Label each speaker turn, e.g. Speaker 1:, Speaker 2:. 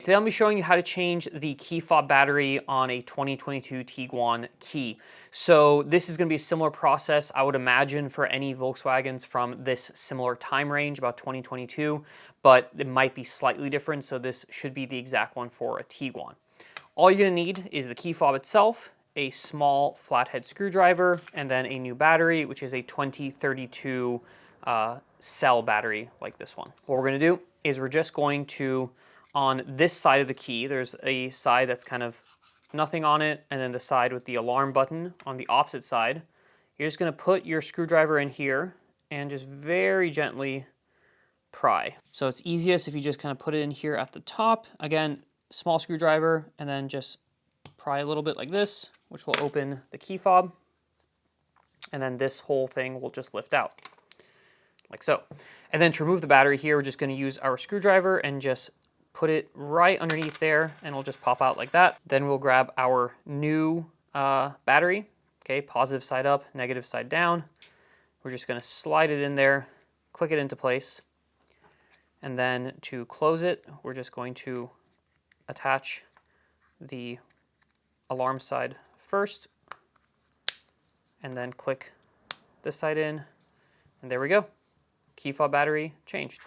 Speaker 1: Today I'll be showing you how to change the key fob battery on a 2022 Tiguan Key. So this is going to be a similar process, I would imagine, for any Volkswagens from this similar time range, about 2022, but it might be slightly different, so this should be the exact one for a Tiguan. All you're going to need is the key fob itself, a small flathead screwdriver, and then a new battery, which is a 2032 cell battery like this one. What we're going to do is we're just going to, on this side of the key, there's a side that's kind of nothing on it, and then the side with the alarm button on the opposite side. You're just going to put your screwdriver in here and just very gently pry. So it's easiest if you just kind of put it in here at the top. Again, small screwdriver, and then just pry a little bit like this, which will open the key fob. And then this whole thing will just lift out, like so. And then to remove the battery here, we're just going to use our screwdriver and just put it right underneath there, and it'll just pop out like that. Then we'll grab our new battery, okay, positive side up, negative side down. We're just going to slide it in there, click it into place, and then to close it, we're just going to attach the alarm side first, and then click this side in, and there we go. Key fob battery changed.